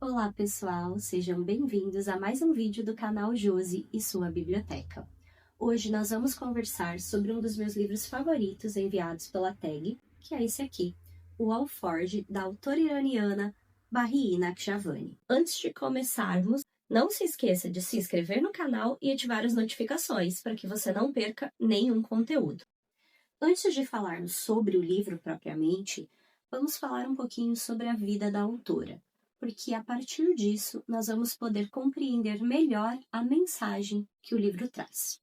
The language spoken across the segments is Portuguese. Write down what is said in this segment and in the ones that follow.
Olá pessoal, sejam bem-vindos a mais um vídeo do canal Josi e sua biblioteca. Hoje nós vamos conversar sobre um dos meus livros favoritos enviados pela TAG, que é esse aqui, O Alforge, da autora iraniana Bahri Nakjavani. Antes de começarmos, não se esqueça de se inscrever no canal e ativar as notificações para que você não perca nenhum conteúdo. Antes de falarmos sobre o livro propriamente, vamos falar um pouquinho sobre a vida da autora, porque a partir disso nós vamos poder compreender melhor a mensagem que o livro traz.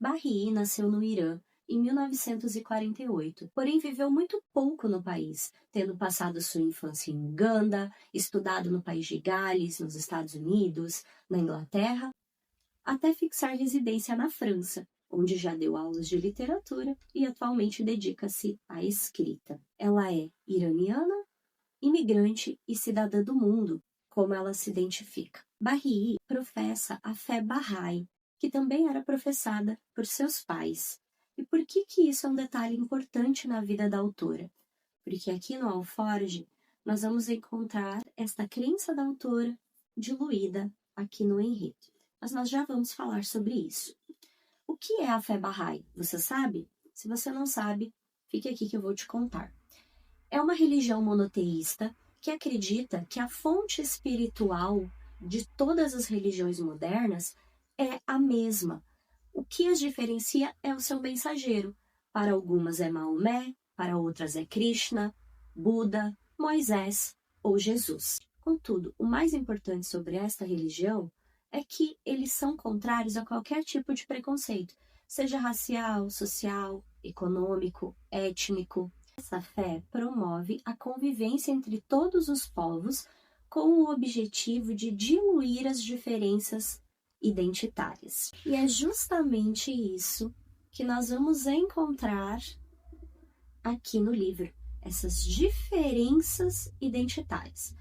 Bahri nasceu no Irã em 1948, porém viveu muito pouco no país, tendo passado sua infância em Uganda, estudado no país de Gales, nos Estados Unidos, na Inglaterra, até fixar residência na França, onde já deu aulas de literatura e atualmente dedica-se à escrita. Ela é iraniana, imigrante e cidadã do mundo, como ela se identifica. Bahri professa a fé Bahá'í, que também era professada por seus pais. E por que isso é um detalhe importante na vida da autora? Porque aqui no Alforge nós vamos encontrar esta crença da autora diluída aqui no enredo. Mas nós já vamos falar sobre isso. O que é a fé Bahá'í? Você sabe? Se você não sabe, fique aqui que eu vou te contar. É uma religião monoteísta que acredita que a fonte espiritual de todas as religiões modernas é a mesma. O que as diferencia é o seu mensageiro. Para algumas é Maomé, para outras é Krishna, Buda, Moisés ou Jesus. Contudo, o mais importante sobre esta religião é que eles são contrários a qualquer tipo de preconceito, seja racial, social, econômico, étnico. Essa fé promove a convivência entre todos os povos com o objetivo de diluir as diferenças identitárias. E é justamente isso que nós vamos encontrar aqui no livro, essas diferenças identitárias.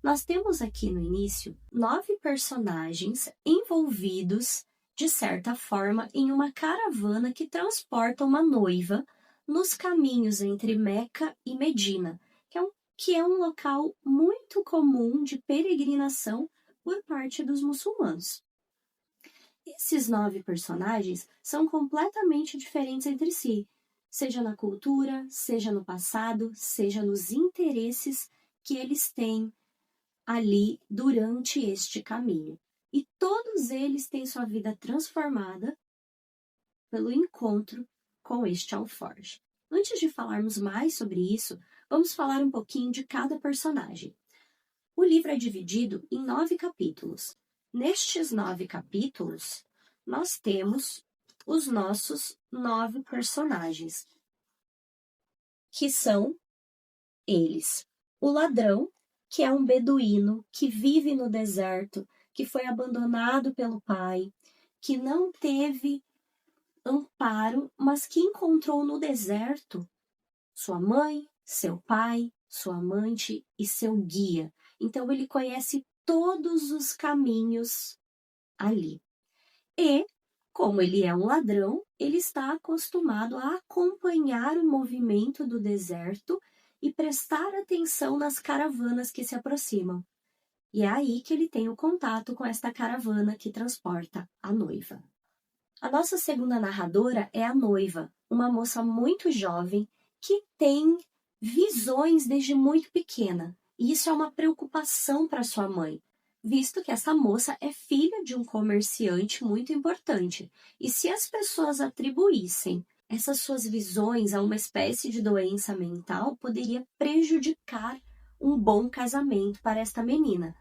Nós temos aqui no início 9 personagens envolvidos, de certa forma, em uma caravana que transporta uma noiva nos caminhos entre Meca e Medina, que é um local muito comum de peregrinação por parte dos muçulmanos. Esses 9 personagens são completamente diferentes entre si, seja na cultura, seja no passado, seja nos interesses que eles têm ali durante este caminho. E todos eles têm sua vida transformada pelo encontro com este alforge. Antes de falarmos mais sobre isso, vamos falar um pouquinho de cada personagem. O livro é dividido em 9 capítulos. Nestes 9 capítulos, nós temos os nossos 9 personagens, que são eles: o ladrão, que é um beduíno que vive no deserto, que foi abandonado pelo pai, que não teve amparo, mas que encontrou no deserto sua mãe, seu pai, sua amante e seu guia. Então ele conhece todos os caminhos ali. E, como ele é um ladrão, ele está acostumado a acompanhar o movimento do deserto e prestar atenção nas caravanas que se aproximam. E é aí que ele tem o contato com esta caravana que transporta a noiva. A nossa segunda narradora é a noiva, uma moça muito jovem que tem visões desde muito pequena. E isso é uma preocupação para sua mãe, visto que essa moça é filha de um comerciante muito importante. E se as pessoas atribuíssem essas suas visões a uma espécie de doença mental, poderia prejudicar um bom casamento para esta menina.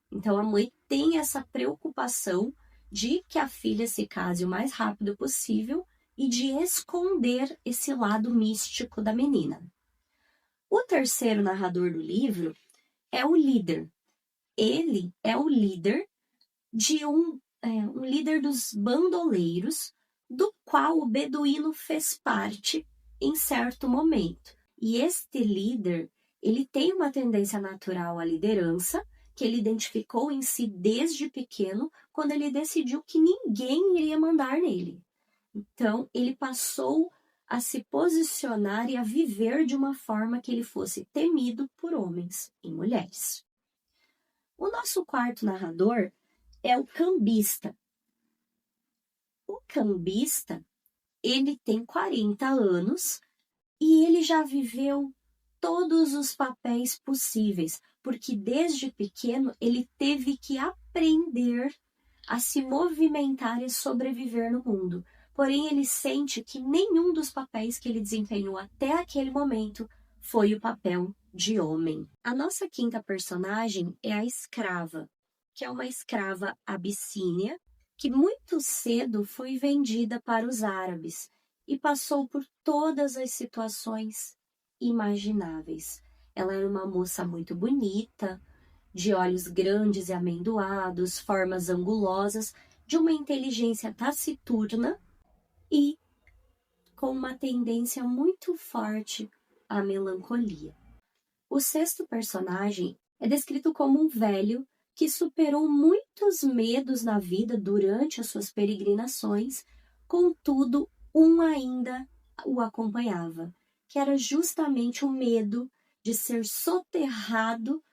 Então a mãe tem essa preocupação de que a filha se case o mais rápido possível e de esconder esse lado místico da menina. O terceiro narrador do livro é o líder. Ele é o líder de um líder dos bandoleiros, do qual o beduíno fez parte em certo momento. E este líder, ele tem uma tendência natural à liderança, que ele identificou em si desde pequeno, quando ele decidiu que ninguém iria mandar nele. Então, ele passou a se posicionar e a viver de uma forma que ele fosse temido por homens e mulheres. O nosso quarto narrador é o cambista. O cambista, ele tem 40 anos e ele já viveu todos os papéis possíveis, porque desde pequeno ele teve que aprender a se movimentar e sobreviver no mundo. Porém, ele sente que nenhum dos papéis que ele desempenhou até aquele momento foi o papel de homem. A nossa quinta personagem é a escrava, que é uma escrava abissínia, que muito cedo foi vendida para os árabes e passou por todas as situações imagináveis. Ela era uma moça muito bonita, de olhos grandes e amendoados, formas angulosas, de uma inteligência taciturna e com uma tendência muito forte à melancolia. O sexto personagem é descrito como um velho que superou muitos medos na vida durante as suas peregrinações, contudo, um ainda o acompanhava, que era justamente o medo de ser soterrado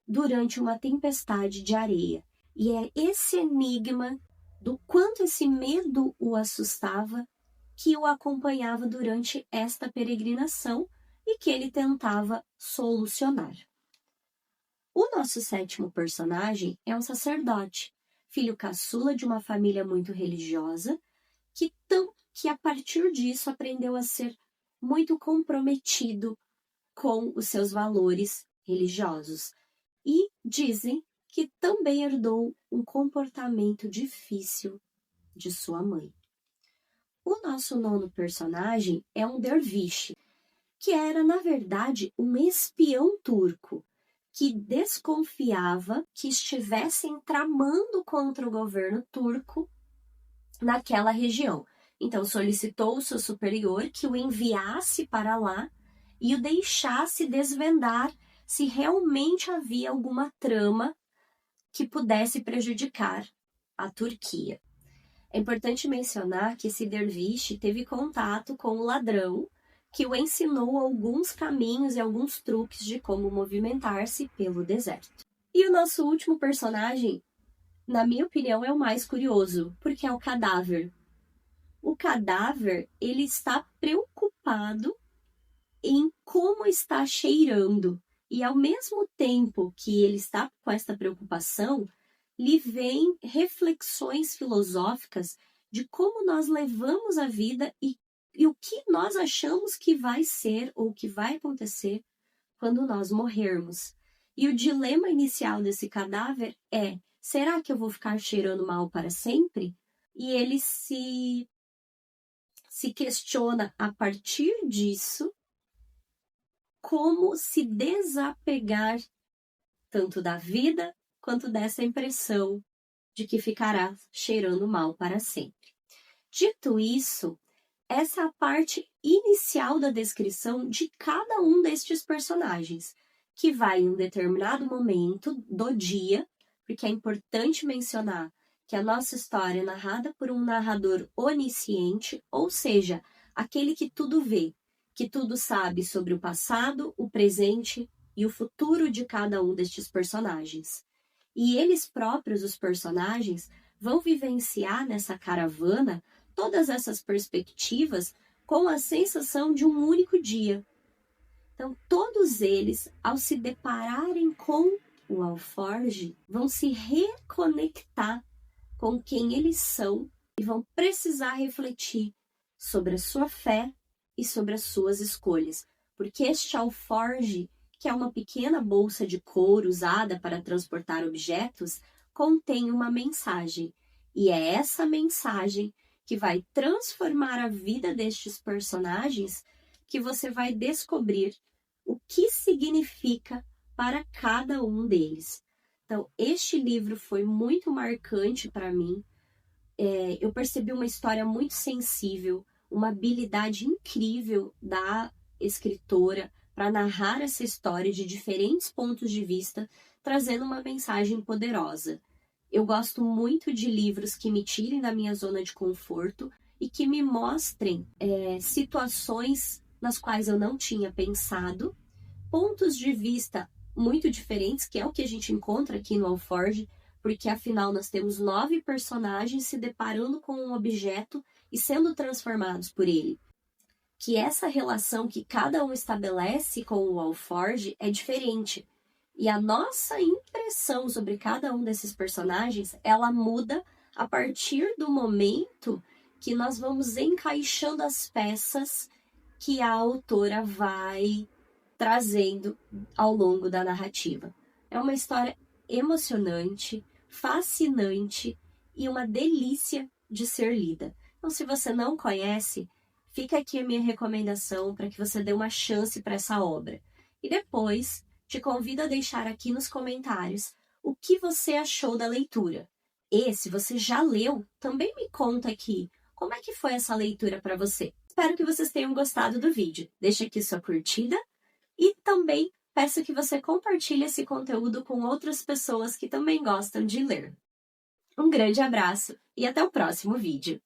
durante uma tempestade de areia. E é esse enigma do quanto esse medo o assustava que o acompanhava durante esta peregrinação e que ele tentava solucionar. O nosso sétimo personagem é um sacerdote, filho caçula de uma família muito religiosa, que a partir disso aprendeu a ser muito comprometido com os seus valores religiosos. E dizem que também herdou um comportamento difícil de sua mãe. O nosso nono personagem é um derviche, que era, na verdade, um espião turco, que desconfiava que estivessem tramando contra o governo turco naquela região. Então, solicitou o seu superior que o enviasse para lá e o deixasse desvendar se realmente havia alguma trama que pudesse prejudicar a Turquia. É importante mencionar que esse derviche teve contato com o ladrão, que o ensinou alguns caminhos e alguns truques de como movimentar-se pelo deserto. E o nosso último personagem, na minha opinião, é o mais curioso, porque é o cadáver. O cadáver, ele está preocupado em como está cheirando. E ao mesmo tempo que ele está com essa preocupação, lhe vêm reflexões filosóficas de como nós levamos a vida e o que nós achamos que vai ser ou que vai acontecer quando nós morrermos. E o dilema inicial desse cadáver é: será que eu vou ficar cheirando mal para sempre? E ele se questiona a partir disso como se desapegar tanto da vida quanto dessa impressão de que ficará cheirando mal para sempre. Dito isso, essa é a parte inicial da descrição de cada um destes personagens, que vai em um determinado momento do dia, porque é importante mencionar que a nossa história é narrada por um narrador onisciente, ou seja, aquele que tudo vê, que tudo sabe sobre o passado, o presente e o futuro de cada um destes personagens. E eles próprios, os personagens, vão vivenciar nessa caravana todas essas perspectivas com a sensação de um único dia. Então, todos eles, ao se depararem com o alforge, vão se reconectar com quem eles são e vão precisar refletir sobre a sua fé e sobre as suas escolhas. Porque este alforge, que é uma pequena bolsa de couro usada para transportar objetos, contém uma mensagem. E é essa mensagem que vai transformar a vida destes personagens, que você vai descobrir o que significa para cada um deles. Então, este livro foi muito marcante para mim. Eu percebi uma história muito sensível, uma habilidade incrível da escritora para narrar essa história de diferentes pontos de vista, trazendo uma mensagem poderosa. Eu gosto muito de livros que me tirem da minha zona de conforto e que me mostrem situações nas quais eu não tinha pensado, pontos de vista muito diferentes, que é o que a gente encontra aqui no Alforge, porque afinal nós temos 9 personagens se deparando com um objeto e sendo transformados por ele. Que essa relação que cada um estabelece com o Alforge é diferente. E a nossa impressão sobre cada um desses personagens, ela muda a partir do momento que nós vamos encaixando as peças que a autora vai trazendo ao longo da narrativa. É uma história emocionante, fascinante e uma delícia de ser lida. Então, se você não conhece, fica aqui a minha recomendação para que você dê uma chance para essa obra. E depois, te convido a deixar aqui nos comentários o que você achou da leitura. E, se você já leu, também me conta aqui como é que foi essa leitura para você. Espero que vocês tenham gostado do vídeo. Deixa aqui sua curtida e também peço que você compartilhe esse conteúdo com outras pessoas que também gostam de ler. Um grande abraço e até o próximo vídeo!